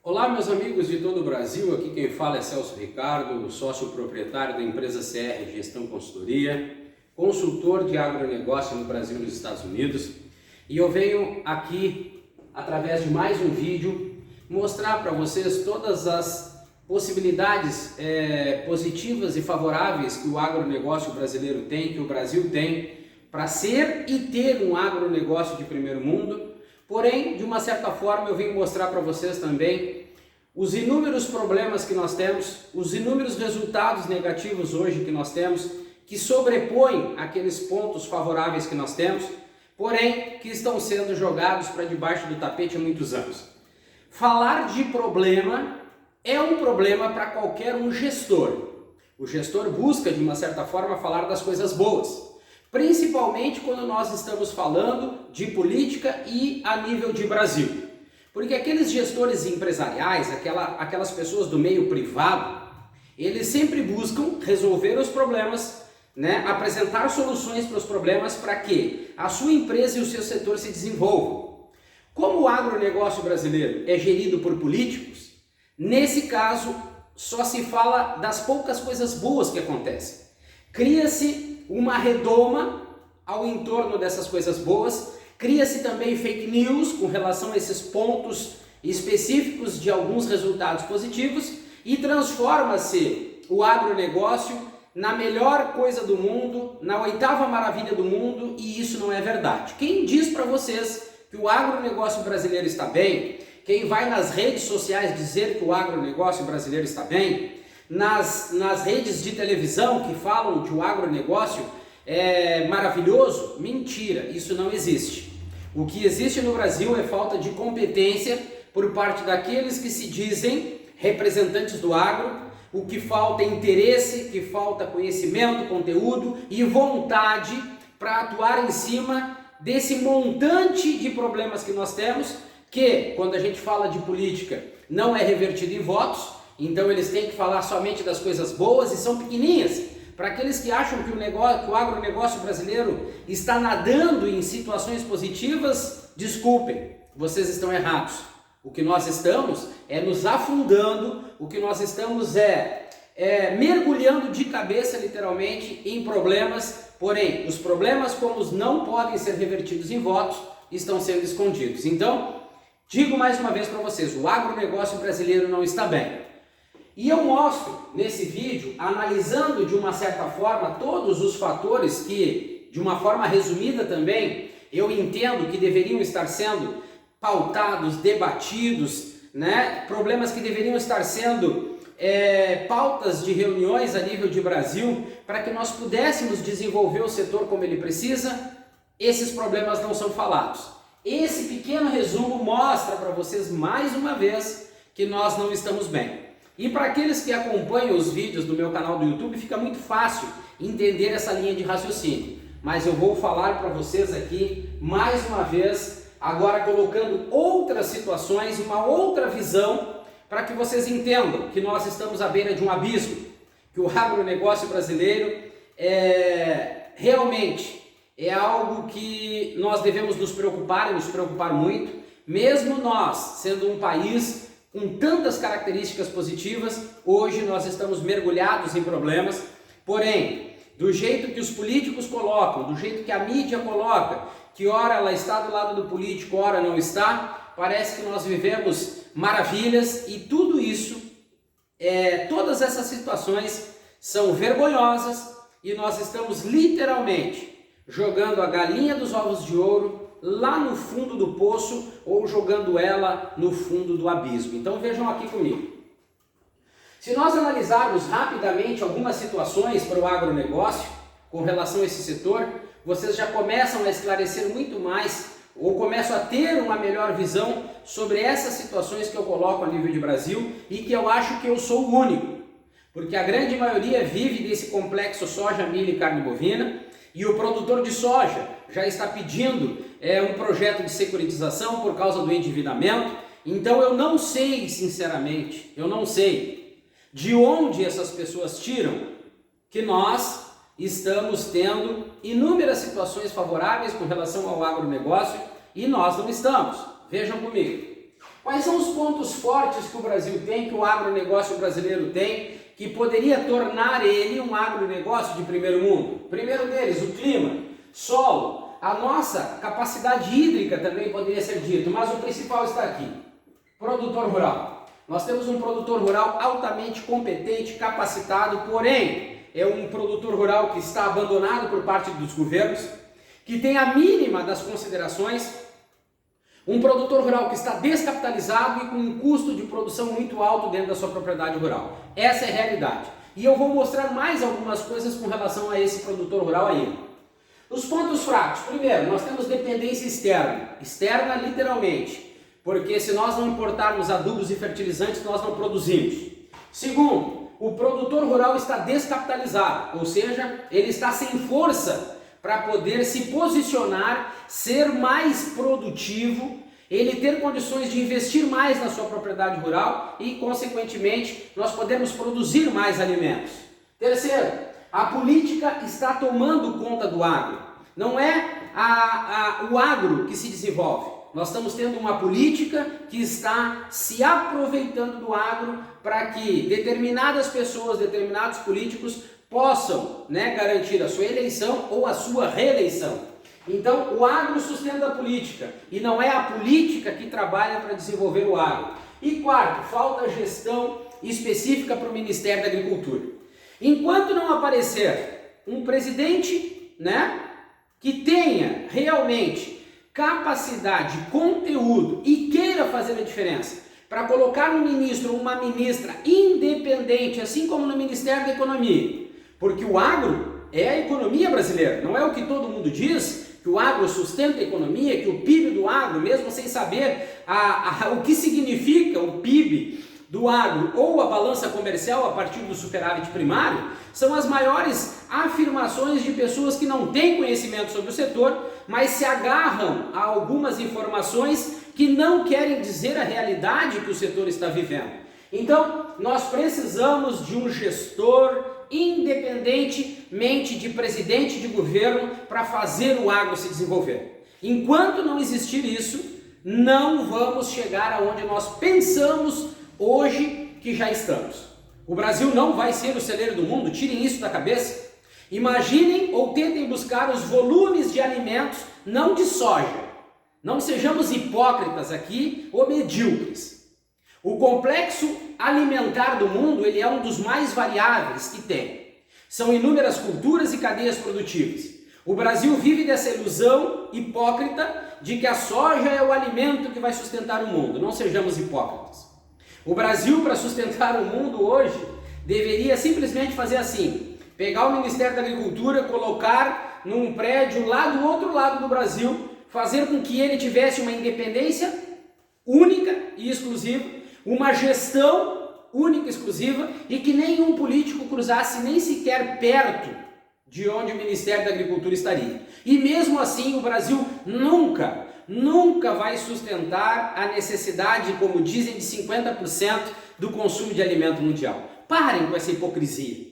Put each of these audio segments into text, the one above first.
Olá, meus amigos de todo o Brasil, aqui quem fala é Celso Ricardo, sócio proprietário da empresa CR Gestão Consultoria, consultor de agronegócio no Brasil e nos Estados Unidos, e eu venho aqui, através de mais um vídeo, mostrar para vocês todas as possibilidades positivas e favoráveis que o agronegócio brasileiro tem, que o Brasil tem, para ser e ter um agronegócio de primeiro mundo. Porém, de uma certa forma, eu vim mostrar para vocês também os inúmeros problemas que nós temos, os inúmeros resultados negativos hoje que nós temos, que sobrepõem aqueles pontos favoráveis que nós temos, porém, que estão sendo jogados para debaixo do tapete há muitos anos. Falar de problema é um problema para qualquer um gestor. O gestor busca, de uma certa forma, falar das coisas boas. Principalmente quando nós estamos falando de política e a nível de Brasil. Porque aqueles gestores empresariais, aquelas pessoas do meio privado, eles sempre buscam resolver os problemas, apresentar soluções para os problemas para que a sua empresa e o seu setor se desenvolvam. Como o agronegócio brasileiro é gerido por políticos, nesse caso só se fala das poucas coisas boas que acontecem. Cria-se uma redoma ao entorno dessas coisas boas, cria-se também fake news com relação a esses pontos específicos de alguns resultados positivos e transforma-se o agronegócio na melhor coisa do mundo, na oitava maravilha do mundo, e isso não é verdade. Quem diz para vocês que o agronegócio brasileiro está bem, quem vai nas redes sociais dizer que o agronegócio brasileiro está bem, nas redes de televisão que falam que o agronegócio é maravilhoso, mentira, isso não existe. O que existe no Brasil é falta de competência por parte daqueles que se dizem representantes do agro, o que falta é interesse, que falta conhecimento, conteúdo e vontade para atuar em cima desse montante de problemas que nós temos, que quando a gente fala de política não é revertido em votos. Então eles têm que falar somente das coisas boas e são pequenininhas. Para aqueles que acham que o agronegócio brasileiro está nadando em situações positivas, desculpem, vocês estão errados. O que nós estamos é nos afundando, o que nós estamos mergulhando de cabeça literalmente em problemas, porém os problemas, como não podem ser revertidos em votos, estão sendo escondidos. Então, digo mais uma vez para vocês, o agronegócio brasileiro não está bem. E eu mostro nesse vídeo, analisando de uma certa forma todos os fatores que, de uma forma resumida também, eu entendo que deveriam estar sendo pautados, debatidos, problemas que deveriam estar sendo pautas de reuniões a nível de Brasil, para que nós pudéssemos desenvolver o setor como ele precisa. Esses problemas não são falados. Esse pequeno resumo mostra para vocês mais uma vez que nós não estamos bem. E para aqueles que acompanham os vídeos do meu canal do YouTube, fica muito fácil entender essa linha de raciocínio. Mas eu vou falar para vocês aqui, mais uma vez, agora colocando outras situações, uma outra visão, para que vocês entendam que nós estamos à beira de um abismo, que o agronegócio brasileiro realmente é algo que nós devemos nos preocupar e nos preocupar muito, mesmo nós sendo um país com tantas características positivas, hoje nós estamos mergulhados em problemas, porém, do jeito que os políticos colocam, do jeito que a mídia coloca, que ora ela está do lado do político, ora não está, parece que nós vivemos maravilhas e tudo isso, todas essas situações são vergonhosas e nós estamos literalmente jogando a galinha dos ovos de ouro lá no fundo do poço ou jogando ela no fundo do abismo. Então vejam aqui comigo. Se nós analisarmos rapidamente algumas situações para o agronegócio com relação a esse setor, vocês já começam a esclarecer muito mais ou começam a ter uma melhor visão sobre essas situações que eu coloco a nível de Brasil e que eu acho que eu sou o único, porque a grande maioria vive desse complexo soja, milho e carne bovina. E o produtor de soja já está pedindo um projeto de securitização por causa do endividamento. Então eu não sei, sinceramente, eu não sei de onde essas pessoas tiram que nós estamos tendo inúmeras situações favoráveis com relação ao agronegócio e nós não estamos. Vejam comigo. Quais são os pontos fortes que o Brasil tem, que o agronegócio brasileiro tem, que poderia tornar ele um agronegócio de primeiro mundo? Primeiro deles, o clima, solo, a nossa capacidade hídrica também poderia ser dito, mas o principal está aqui, produtor rural. Nós temos um produtor rural altamente competente, capacitado, porém é um produtor rural que está abandonado por parte dos governos, que tem a mínima das considerações, um produtor rural que está descapitalizado e com um custo de produção muito alto dentro da sua propriedade rural. Essa é a realidade. E eu vou mostrar mais algumas coisas com relação a esse produtor rural aí. Os pontos fracos. Primeiro, nós temos dependência externa. Externa literalmente, porque se nós não importarmos adubos e fertilizantes, nós não produzimos. Segundo, o produtor rural está descapitalizado, ou seja, ele está sem força para poder se posicionar, ser mais produtivo, ele ter condições de investir mais na sua propriedade rural e, consequentemente, nós podemos produzir mais alimentos. Terceiro, a política está tomando conta do agro. Não é o agro que se desenvolve. Nós estamos tendo uma política que está se aproveitando do agro para que determinadas pessoas, determinados políticos possam, garantir a sua eleição ou a sua reeleição. Então, o agro sustenta a política e não é a política que trabalha para desenvolver o agro. E quarto, falta gestão específica para o Ministério da Agricultura. Enquanto não aparecer um presidente, que tenha realmente capacidade, conteúdo e queira fazer a diferença, para colocar um ministro ou uma ministra independente, assim como no Ministério da Economia, porque o agro é a economia brasileira, não é o que todo mundo diz, que o agro sustenta a economia, que o PIB do agro, mesmo sem saber o que significa o PIB do agro ou a balança comercial a partir do superávit primário, são as maiores afirmações de pessoas que não têm conhecimento sobre o setor, mas se agarram a algumas informações que não querem dizer a realidade que o setor está vivendo. Então, nós precisamos de um gestor independentemente de presidente de governo para fazer o agro se desenvolver. Enquanto não existir isso, não vamos chegar aonde nós pensamos hoje que já estamos. O Brasil não vai ser o celeiro do mundo, tirem isso da cabeça. Imaginem ou tentem buscar os volumes de alimentos, não de soja. Não sejamos hipócritas aqui ou medíocres. O complexo alimentar do mundo, ele é um dos mais variáveis que tem. São inúmeras culturas e cadeias produtivas. O Brasil vive dessa ilusão hipócrita de que a soja é o alimento que vai sustentar o mundo. Não sejamos hipócritas. O Brasil, para sustentar o mundo hoje, deveria simplesmente fazer assim, pegar o Ministério da Agricultura, colocar num prédio lá do outro lado do Brasil, fazer com que ele tivesse uma independência única e exclusiva, uma gestão única e exclusiva e que nenhum político cruzasse nem sequer perto de onde o Ministério da Agricultura estaria. E mesmo assim o Brasil nunca vai sustentar a necessidade, como dizem, de 50% do consumo de alimento mundial. Parem com essa hipocrisia.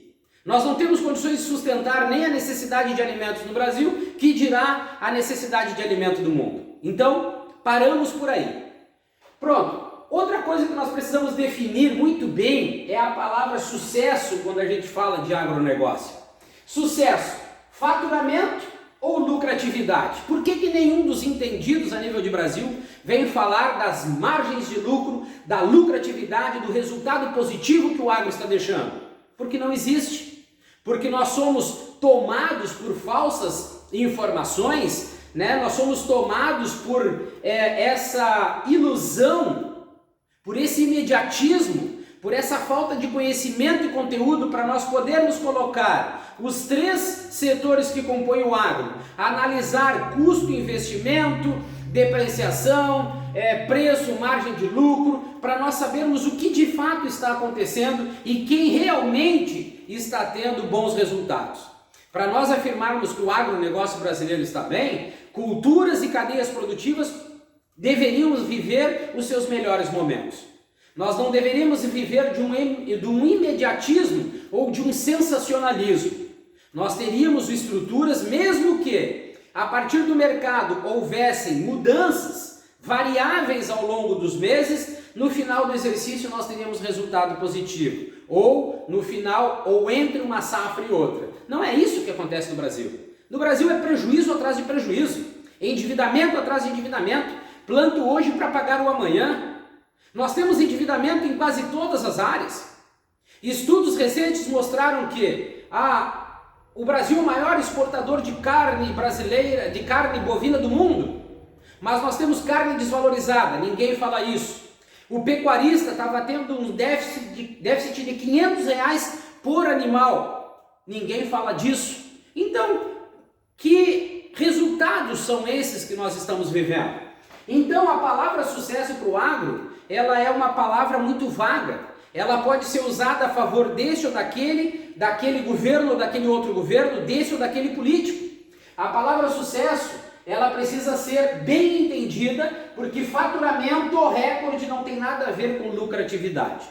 Nós não temos condições de sustentar nem a necessidade de alimentos no Brasil, que dirá a necessidade de alimento do mundo. Então, paramos por aí. Pronto. Outra coisa que nós precisamos definir muito bem é a palavra sucesso quando a gente fala de agronegócio. Sucesso, faturamento ou lucratividade? Por que nenhum dos entendidos a nível de Brasil vem falar das margens de lucro, da lucratividade, do resultado positivo que o agro está deixando? Porque não existe. Porque nós somos tomados por falsas informações, nós somos tomados por essa ilusão, por esse imediatismo, por essa falta de conhecimento e conteúdo para nós podermos colocar os três setores que compõem o agro, analisar custo, investimento, depreciação, preço, margem de lucro, para nós sabermos o que de fato está acontecendo e quem realmente está tendo bons resultados. Para nós afirmarmos que o agronegócio brasileiro está bem, culturas e cadeias produtivas deveríamos viver os seus melhores momentos. Nós não deveríamos viver de um imediatismo ou de um sensacionalismo. Nós teríamos estruturas, mesmo que a partir do mercado houvessem mudanças variáveis ao longo dos meses, no final do exercício nós teríamos resultado positivo, ou no final, ou entre uma safra e outra. Não é isso que acontece no Brasil. No Brasil é prejuízo atrás de prejuízo, endividamento atrás de endividamento, planto hoje para pagar o amanhã. Nós temos endividamento em quase todas as áreas. Estudos recentes mostraram que o Brasil é o maior exportador de carne brasileira, de carne bovina do mundo, mas nós temos carne desvalorizada, ninguém fala isso. O pecuarista estava tendo um déficit de R$500 por animal, ninguém fala disso. Então, que resultados são esses que nós estamos vivendo? Então, a palavra sucesso para o agro, ela é uma palavra muito vaga. Ela pode ser usada a favor desse ou daquele governo ou daquele outro governo, desse ou daquele político. A palavra sucesso, ela precisa ser bem entendida, porque faturamento ou recorde não tem nada a ver com lucratividade.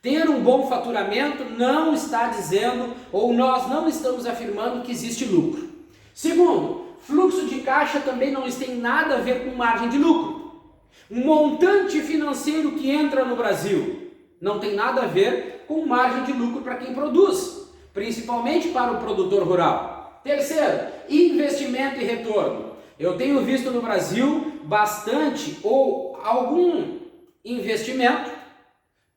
Ter um bom faturamento não está dizendo, ou nós não estamos afirmando que existe lucro. Segundo, fluxo de caixa também não tem nada a ver com margem de lucro. Um montante financeiro que entra no Brasil não tem nada a ver com margem de lucro para quem produz, principalmente para o produtor rural. Terceiro, investimento e retorno. Eu tenho visto no Brasil bastante ou algum investimento,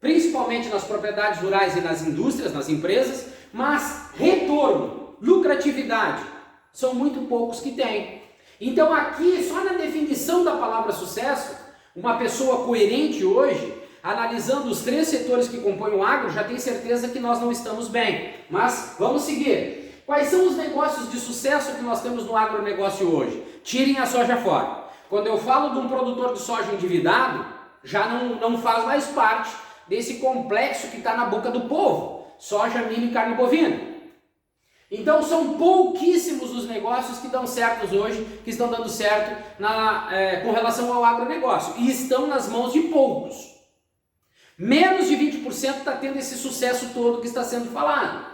principalmente nas propriedades rurais e nas indústrias, nas empresas, mas retorno, lucratividade, são muito poucos que têm. Então aqui, só na definição da palavra sucesso, uma pessoa coerente hoje, analisando os 3 setores que compõem o agro, já tem certeza que nós não estamos bem. Mas vamos seguir. Quais são os negócios de sucesso que nós temos no agronegócio hoje? Tirem a soja fora. Quando eu falo de um produtor de soja endividado, já não faz mais parte desse complexo que está na boca do povo. Soja, milho e carne bovina. Então são pouquíssimos os negócios que dão certos hoje, que estão dando certo com relação ao agronegócio. E estão nas mãos de poucos. Menos de 20% está tendo esse sucesso todo que está sendo falado.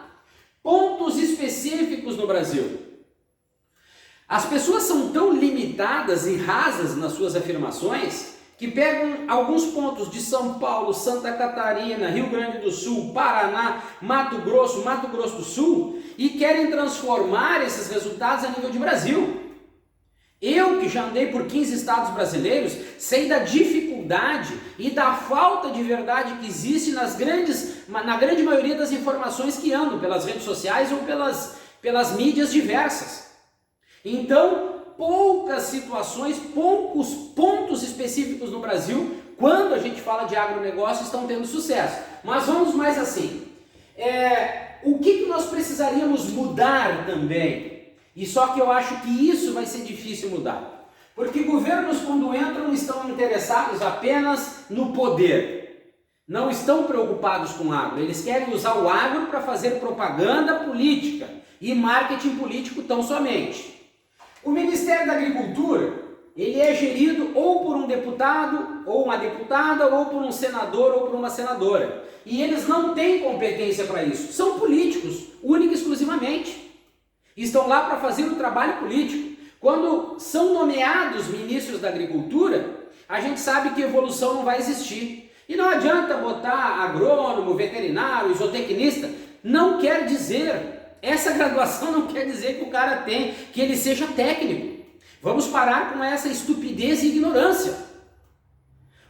Pontos específicos no Brasil. As pessoas são tão limitadas e rasas nas suas afirmações que pegam alguns pontos de São Paulo, Santa Catarina, Rio Grande do Sul, Paraná, Mato Grosso do Sul e querem transformar esses resultados a nível de Brasil. Eu, que já andei por 15 estados brasileiros, sei da dificuldade e da falta de verdade que existe na grande maioria das informações que andam pelas redes sociais ou pelas mídias diversas. Então, poucas situações, poucos pontos específicos no Brasil, quando a gente fala de agronegócio, estão tendo sucesso. Mas vamos mais assim. O que nós precisaríamos mudar também? E só que eu acho que isso vai ser difícil mudar. Porque governos, quando entram, estão interessados apenas no poder. Não estão preocupados com o agro. Eles querem usar o agro para fazer propaganda política e marketing político tão somente. O Ministério da Agricultura, ele é gerido ou por um deputado, ou uma deputada, ou por um senador, ou por uma senadora. E eles não têm competência para isso. São políticos, única e exclusivamente. Estão lá para fazer o trabalho político. Quando são nomeados ministros da Agricultura, a gente sabe que evolução não vai existir. E não adianta botar agrônomo, veterinário, zootecnista. Não quer dizer, essa graduação não quer dizer que o cara tem, que ele seja técnico. Vamos parar com essa estupidez e ignorância.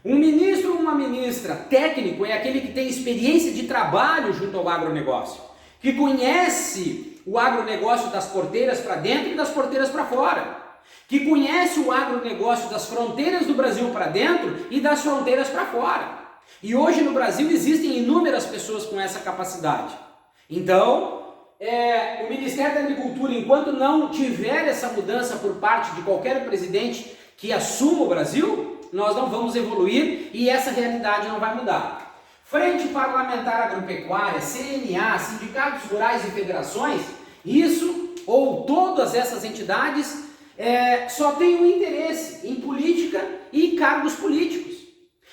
Um ministro ou uma ministra técnico é aquele que tem experiência de trabalho junto ao agronegócio, que conhece o agronegócio das porteiras para dentro e das porteiras para fora, que conhece o agronegócio das fronteiras do Brasil para dentro e das fronteiras para fora. E hoje no Brasil existem inúmeras pessoas com essa capacidade. Então, o Ministério da Agricultura, enquanto não tiver essa mudança por parte de qualquer presidente que assuma o Brasil, nós não vamos evoluir e essa realidade não vai mudar. Frente Parlamentar Agropecuária, CNA, sindicatos rurais e federações, isso ou todas essas entidades só têm um interesse em política e cargos políticos.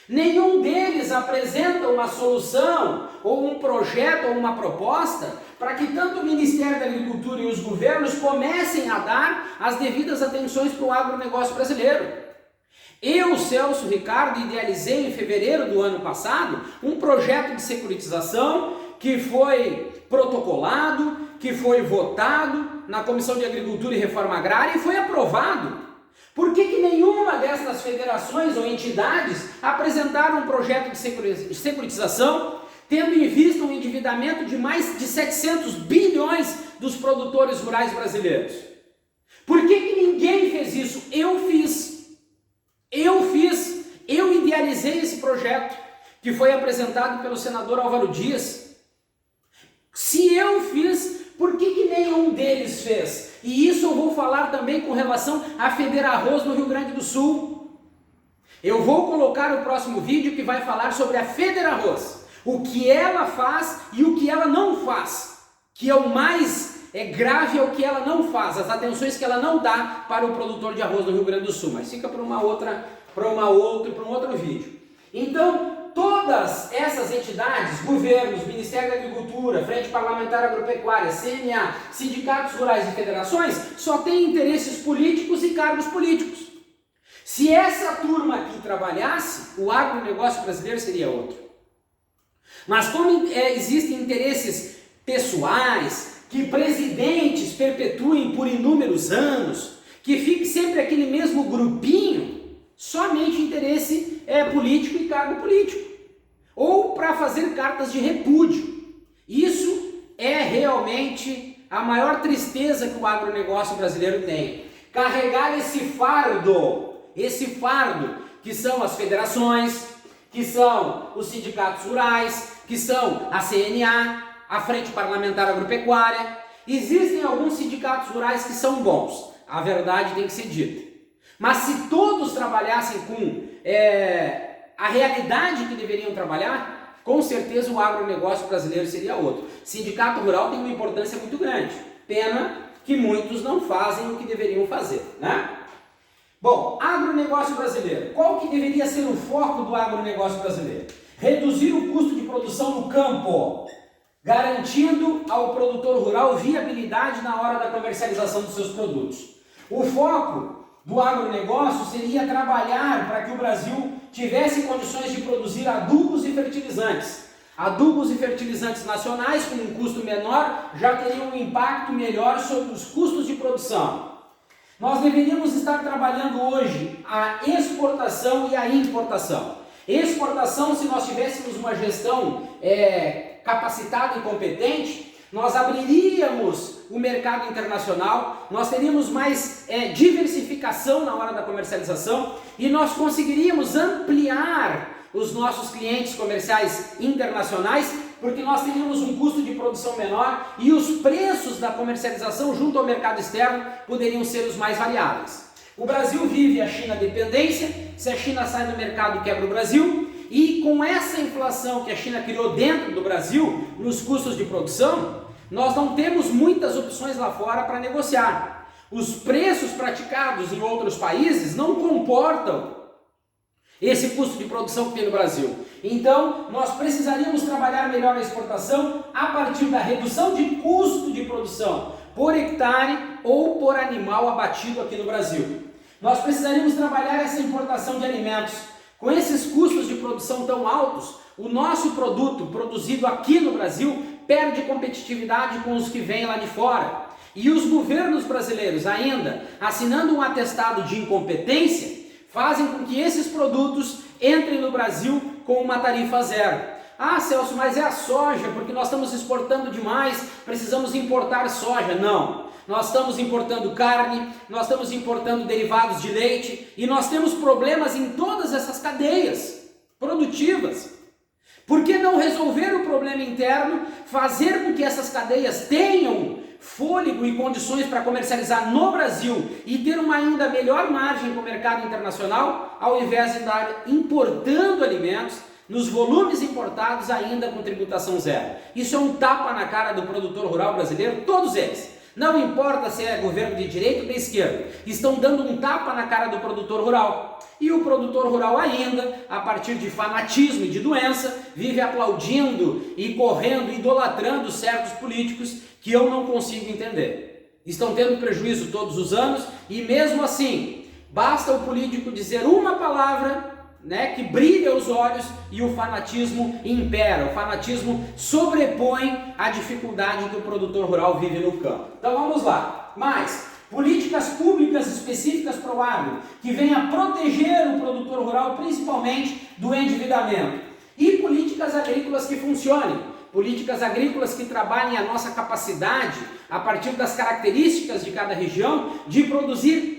Nenhum deles apresenta uma solução ou um projeto ou uma proposta para que tanto o Ministério da Agricultura e os governos comecem a dar as devidas atenções para o agronegócio brasileiro. Eu, Celso Ricardo, idealizei em fevereiro do ano passado um projeto de securitização que foi protocolado, que foi votado na Comissão de Agricultura e Reforma Agrária e foi aprovado. Por que nenhuma dessas federações ou entidades apresentaram um projeto de securitização, tendo em vista um endividamento de mais de 700 bilhões dos produtores rurais brasileiros? Por que ninguém fez isso? Eu idealizei esse projeto que foi apresentado pelo senador Álvaro Dias. Se eu fiz, por que nenhum deles fez? E isso eu vou falar também com relação à Federarroz no Rio Grande do Sul. Eu vou colocar o próximo vídeo que vai falar sobre a Federarroz, o que ela faz e o que ela não faz, que é o mais grave, é o que ela não faz, as atenções que ela não dá para o produtor de arroz no Rio Grande do Sul, mas fica para um outro vídeo. Então, todas essas entidades, governos, Ministério da Agricultura, Frente Parlamentar Agropecuária, CNA, sindicatos rurais e federações, só têm interesses políticos e cargos políticos. Se essa turma aqui trabalhasse, o agronegócio brasileiro seria outro. Mas como existem interesses pessoais, que presidentes perpetuem por inúmeros anos, que fique sempre aquele mesmo grupinho, somente interesse político e cargo político, ou para fazer cartas de repúdio. Isso é realmente a maior tristeza que o agronegócio brasileiro tem. Carregar esse fardo que são as federações, que são os sindicatos rurais, que são a CNA, a Frente Parlamentar Agropecuária. Existem alguns sindicatos rurais que são bons, a verdade tem que ser dita. Mas se todos trabalhassem com a realidade que deveriam trabalhar, com certeza o agronegócio brasileiro seria outro. Sindicato rural tem uma importância muito grande. Pena que muitos não fazem o que deveriam fazer, né? Bom, agronegócio brasileiro. Qual que deveria ser o foco do agronegócio brasileiro? Reduzir o custo de produção no campo, garantindo ao produtor rural viabilidade na hora da comercialização dos seus produtos. O foco do agronegócio seria trabalhar para que o Brasil tivesse condições de produzir adubos e fertilizantes. Adubos e fertilizantes nacionais com um custo menor já teriam um impacto melhor sobre os custos de produção. Nós deveríamos estar trabalhando hoje a exportação e a importação. Exportação, se nós tivéssemos uma gestão capacitada e competente, nós abriríamos o mercado internacional, nós teríamos mais diversificação na hora da comercialização e nós conseguiríamos ampliar os nossos clientes comerciais internacionais, porque nós teríamos um custo de produção menor e os preços da comercialização junto ao mercado externo poderiam ser os mais variáveis. O Brasil vive a China dependência, se a China sai do mercado quebra o Brasil, e com essa inflação que a China criou dentro do Brasil, nos custos de produção, nós não temos muitas opções lá fora para negociar. Os preços praticados em outros países não comportam esse custo de produção que tem no Brasil. Então, nós precisaríamos trabalhar melhor a exportação a partir da redução de custo de produção por hectare ou por animal abatido aqui no Brasil. Nós precisaríamos trabalhar essa importação de alimentos. Com esses custos de produção tão altos, o nosso produto produzido aqui no Brasil perde competitividade com os que vêm lá de fora. E os governos brasileiros ainda, assinando um atestado de incompetência, fazem com que esses produtos entrem no Brasil com uma tarifa zero. Ah, Celso, mas é a soja, porque nós estamos exportando demais, precisamos importar soja. Não, nós estamos importando carne, nós estamos importando derivados de leite e nós temos problemas em todas essas cadeias produtivas. Por que não resolver o problema interno, fazer com que essas cadeias tenham fôlego e condições para comercializar no Brasil e ter uma ainda melhor margem com o mercado internacional, ao invés de estar importando alimentos nos volumes importados ainda com tributação zero? Isso é um tapa na cara do produtor rural brasileiro, todos eles. Não importa se é governo de direita ou de esquerda, estão dando um tapa na cara do produtor rural. E o produtor rural ainda, a partir de fanatismo e de doença, vive aplaudindo e correndo, idolatrando certos políticos que eu não consigo entender. Estão tendo prejuízo todos os anos e mesmo assim, Basta o político dizer uma palavra, né, que brilha os olhos e o fanatismo impera, o fanatismo sobrepõe a dificuldade que o produtor rural vive no campo. Então vamos lá. Mais políticas públicas específicas para o agro, que venha proteger o produtor rural, principalmente do endividamento. E políticas agrícolas que funcionem, políticas agrícolas que trabalhem a nossa capacidade, a partir das características de cada região, de produzir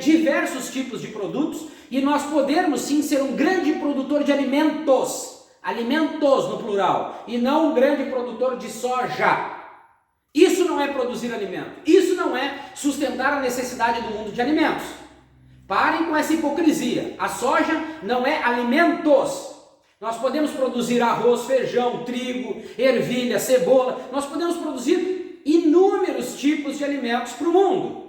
diversos tipos de produtos e nós podermos sim ser um grande produtor de alimentos, alimentos no plural, e não um grande produtor de soja. Isso não é produzir alimento, isso não é sustentar a necessidade do mundo de alimentos. Parem com essa hipocrisia, a soja não é alimentos. Nós podemos produzir arroz, feijão, trigo, ervilha, cebola, nós podemos produzir inúmeros tipos de alimentos para o mundo.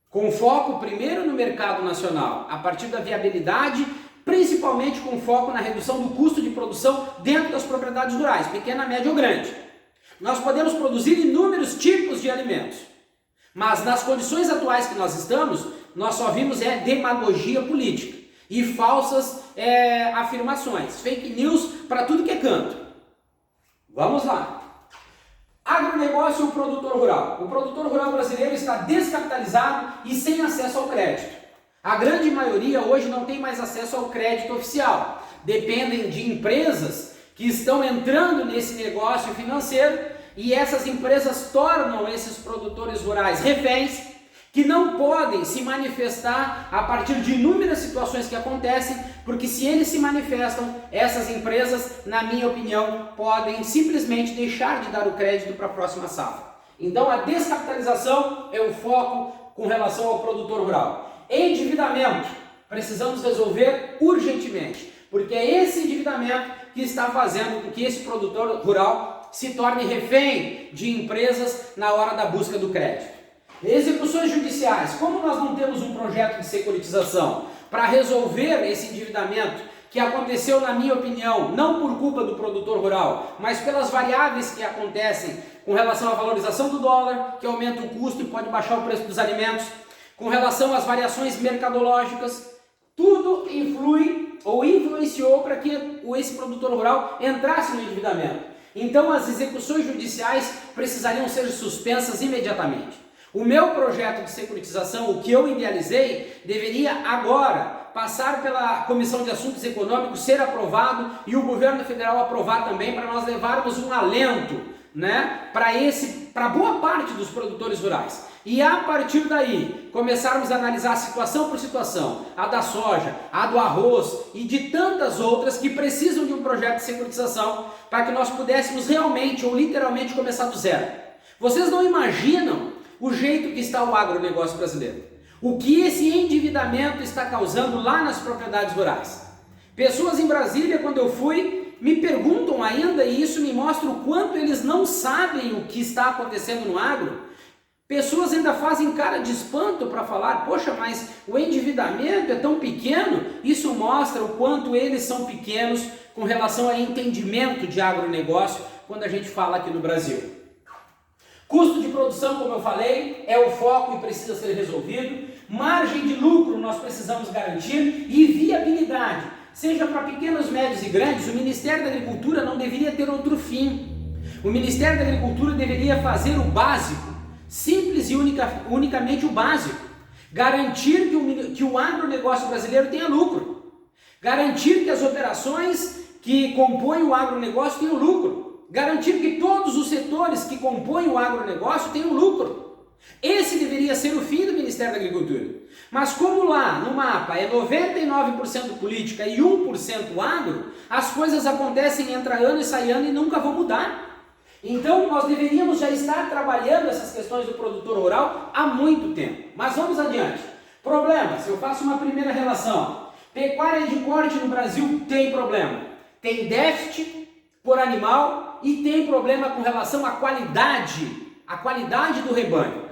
Com foco primeiro no mercado nacional, a partir da viabilidade, principalmente com foco na redução do custo de produção dentro das propriedades rurais, pequena, média ou grande. Nós podemos produzir inúmeros tipos de alimentos, mas nas condições atuais que nós estamos, nós só vimos demagogia política e falsas afirmações, fake news para tudo que é canto. Vamos lá. Agronegócio e o produtor rural. O produtor rural brasileiro está descapitalizado e sem acesso ao crédito. A grande maioria hoje não tem mais acesso ao crédito oficial. Dependem de empresas que estão entrando nesse negócio financeiro e essas empresas tornam esses produtores rurais reféns que não podem se manifestar a partir de inúmeras situações que acontecem, porque se eles se manifestam, essas empresas, na minha opinião, podem simplesmente deixar de dar o crédito para a próxima safra. Então a descapitalização é o foco com relação ao produtor rural. Endividamento, precisamos resolver urgentemente, porque é esse endividamento que está fazendo com que esse produtor rural se torne refém de empresas na hora da busca do crédito. Execuções judiciais. Como nós não temos um projeto de securitização para resolver esse endividamento que aconteceu, na minha opinião, não por culpa do produtor rural, mas pelas variáveis que acontecem com relação à valorização do dólar, que aumenta o custo e pode baixar o preço dos alimentos, com relação às variações mercadológicas, tudo influi ou influenciou para que esse produtor rural entrasse no endividamento. Então as execuções judiciais precisariam ser suspensas imediatamente. O meu projeto de securitização, o que eu idealizei, deveria agora passar pela Comissão de Assuntos Econômicos, ser aprovado e o governo federal aprovar também, para nós levarmos um alento, né, para boa parte dos produtores rurais. E a partir daí, começarmos a analisar situação por situação, a da soja, a do arroz e de tantas outras que precisam de um projeto de securitização para que nós pudéssemos realmente ou literalmente começar do zero. Vocês não imaginam o jeito que está o agronegócio brasileiro. O que esse endividamento está causando lá nas propriedades rurais. Pessoas em Brasília, quando eu fui, me perguntam ainda, e isso me mostra o quanto eles não sabem o que está acontecendo no agro. Pessoas ainda fazem cara de espanto para falar, poxa, mas o endividamento é tão pequeno. Isso mostra o quanto eles são pequenos com relação a entendimento de agronegócio quando a gente fala aqui no Brasil. Custo de produção, como eu falei, é o foco e precisa ser resolvido. Margem de lucro nós precisamos garantir e viabilidade, seja para pequenos, médios e grandes. O Ministério da Agricultura não deveria ter outro fim. O Ministério da Agricultura deveria fazer o básico, simples e unicamente o básico. Garantir que o agronegócio brasileiro tenha lucro. Garantir que as operações que compõem o agronegócio tenham lucro. Garantir que todos os setores que compõem o agronegócio tenham lucro. Esse deveria ser o fim do Ministério da Agricultura. Mas como lá no mapa é 99% política e 1% agro, as coisas acontecem, entra ano e sai ano e nunca vão mudar. Então nós deveríamos já estar trabalhando essas questões do produtor rural há muito tempo. Mas vamos adiante. Problemas, eu faço uma primeira relação. Pecuária de corte no Brasil tem problema. Tem déficit por animal e tem problema com relação à qualidade do rebanho.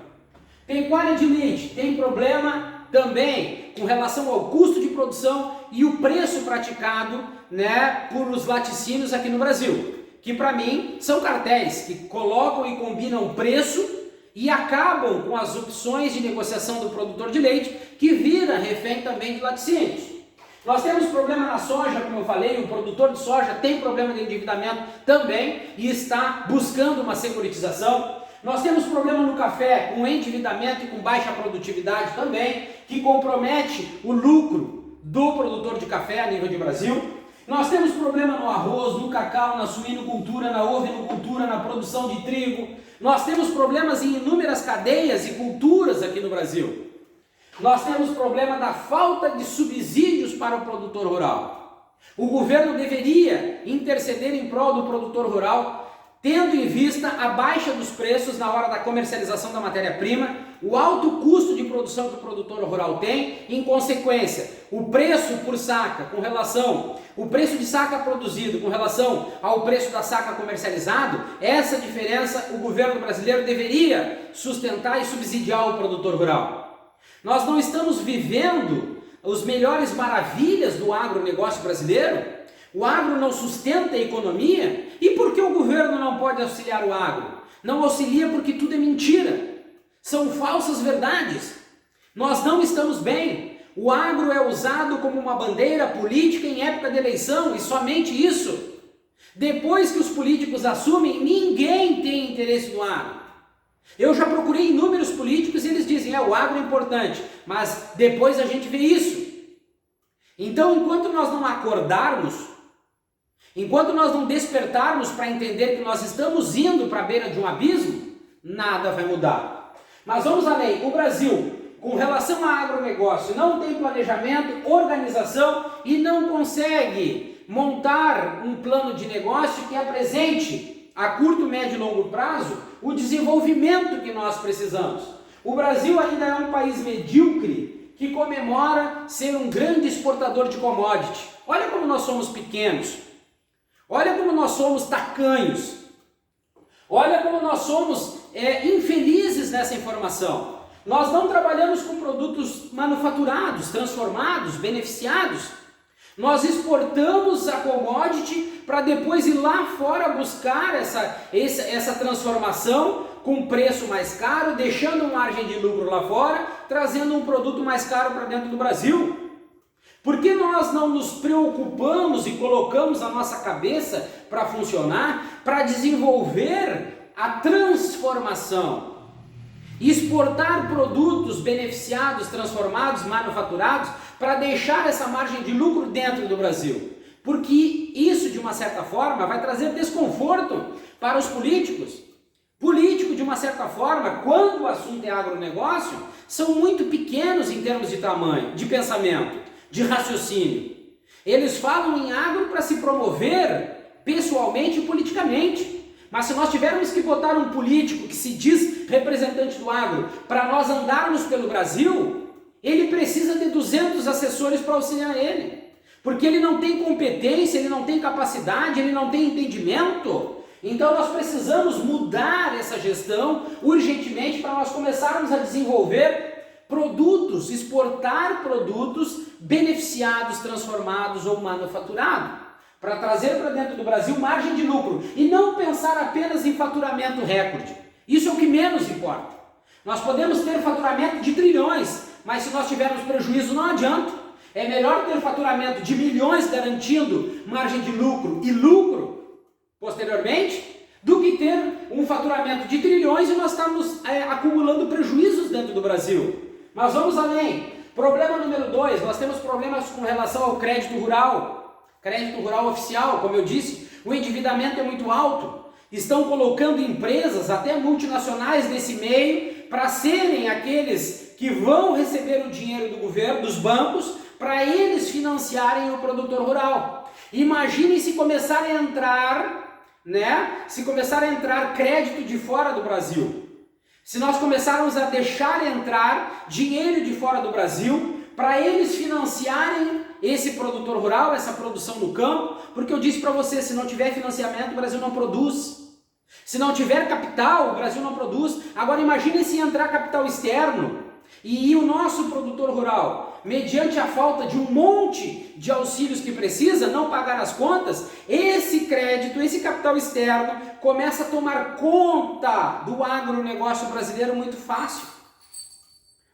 Pecuária de leite tem problema também com relação ao custo de produção e o preço praticado, né, por os laticínios aqui no Brasil, que para mim são cartéis que colocam e combinam preço e acabam com as opções de negociação do produtor de leite, que vira refém também de laticínios. Nós temos problema na soja, como eu falei, o produtor de soja tem problema de endividamento também e está buscando uma securitização. Nós temos problema no café, com endividamento e com baixa produtividade também, que compromete o lucro do produtor de café a nível de Brasil. Nós temos problema no arroz, no cacau, na suinocultura, na ovinocultura, na produção de trigo. Nós temos problemas em inúmeras cadeias e culturas aqui no Brasil. Nós temos problema da falta de subsídios para o produtor rural. O governo deveria interceder em prol do produtor rural, tendo em vista a baixa dos preços na hora da comercialização da matéria-prima, o alto custo de produção que o produtor rural tem, em consequência, o preço por saca com relação, o preço de saca produzido com relação ao preço da saca comercializado, essa diferença o governo brasileiro deveria sustentar e subsidiar o produtor rural. Nós não estamos vivendo as melhores maravilhas do agronegócio brasileiro. O agro não sustenta a economia. E por que o governo não pode auxiliar o agro? Não auxilia porque tudo é mentira. São falsas verdades. Nós não estamos bem. O agro é usado como uma bandeira política em época de eleição e somente isso. Depois que os políticos assumem, ninguém tem interesse no agro. Eu já procurei inúmeros políticos e eles dizem, o agro é importante, mas depois a gente vê isso. Então, enquanto nós não acordarmos, enquanto nós não despertarmos para entender que nós estamos indo para a beira de um abismo, nada vai mudar. Mas vamos além, o Brasil, com relação ao agronegócio, não tem planejamento, organização e não consegue montar um plano de negócio que apresente a curto, médio e longo prazo, o desenvolvimento que nós precisamos. O Brasil ainda é um país medíocre que comemora ser um grande exportador de commodity. Olha como nós somos pequenos. Olha como nós somos tacanhos. Olha como nós somos infelizes nessa informação. Nós não trabalhamos com produtos manufaturados, transformados, beneficiados. Nós exportamos a commodity para depois ir lá fora buscar essa transformação com preço mais caro, deixando margem de lucro lá fora, trazendo um produto mais caro para dentro do Brasil. Por que nós não nos preocupamos e colocamos a nossa cabeça para funcionar, para desenvolver a transformação? Exportar produtos beneficiados, transformados, manufaturados, para deixar essa margem de lucro dentro do Brasil. Porque isso, de uma certa forma, vai trazer desconforto para os políticos. Político, de uma certa forma, quando o assunto é agronegócio, são muito pequenos em termos de tamanho, de pensamento, de raciocínio. Eles falam em agro para se promover pessoalmente e politicamente. Mas se nós tivermos que botar um político que se diz representante do agro para nós andarmos pelo Brasil, ele precisa de 200 assessores para auxiliar ele. Porque ele não tem competência, ele não tem capacidade, ele não tem entendimento. Então nós precisamos mudar essa gestão urgentemente para nós começarmos a desenvolver produtos, exportar produtos beneficiados, transformados ou manufaturados, para trazer para dentro do Brasil margem de lucro e não pensar apenas em faturamento recorde. Isso é o que menos importa. Nós podemos ter faturamento de trilhões, mas se nós tivermos prejuízo não adianta. É melhor ter faturamento de milhões garantindo margem de lucro e lucro posteriormente, do que ter um faturamento de trilhões e nós estamos acumulando prejuízos dentro do Brasil. Mas vamos além. Problema número 2, nós temos problemas com relação ao crédito rural oficial, como eu disse, o endividamento é muito alto. Estão colocando empresas, até multinacionais nesse meio, para serem aqueles que vão receber o dinheiro do governo, dos bancos, para eles financiarem o produtor rural. Imaginem se começar a entrar crédito de fora do Brasil. Se nós começarmos a deixar entrar dinheiro de fora do Brasil, para eles financiarem esse produtor rural, essa produção no campo, porque eu disse para você, se não tiver financiamento, o Brasil não produz. Se não tiver capital, o Brasil não produz. Agora imagine se entrar capital externo e o nosso produtor rural mediante a falta de um monte de auxílios que precisa, não pagar as contas, esse crédito, esse capital externo começa a tomar conta do agronegócio brasileiro muito fácil.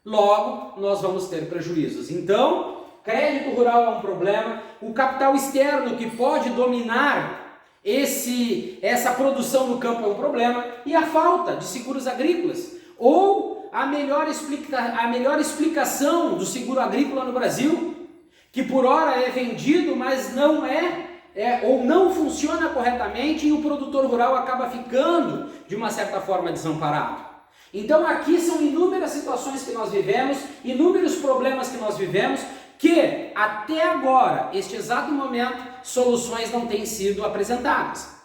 Logo, nós vamos ter prejuízos. Então, crédito rural é um problema, o capital externo que pode dominar essa produção no campo é um problema, e a falta de seguros agrícolas, ou a melhor explicação do seguro agrícola no Brasil, que por hora é vendido, mas não ou não funciona corretamente, e o produtor rural acaba ficando, de uma certa forma, desamparado. Então aqui são inúmeras situações que nós vivemos, inúmeros problemas que nós vivemos, que até agora, este exato momento, soluções não têm sido apresentadas.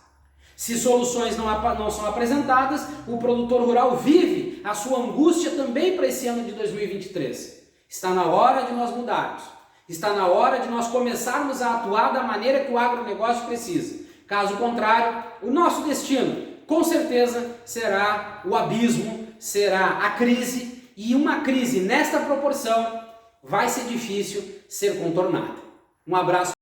Se soluções não são apresentadas, o produtor rural vive a sua angústia também para esse ano de 2023. Está na hora de nós mudarmos. Está na hora de nós começarmos a atuar da maneira que o agronegócio precisa. Caso contrário, o nosso destino, com certeza, será o abismo, será a crise, e uma crise nesta proporção vai ser difícil ser contornada. Um abraço.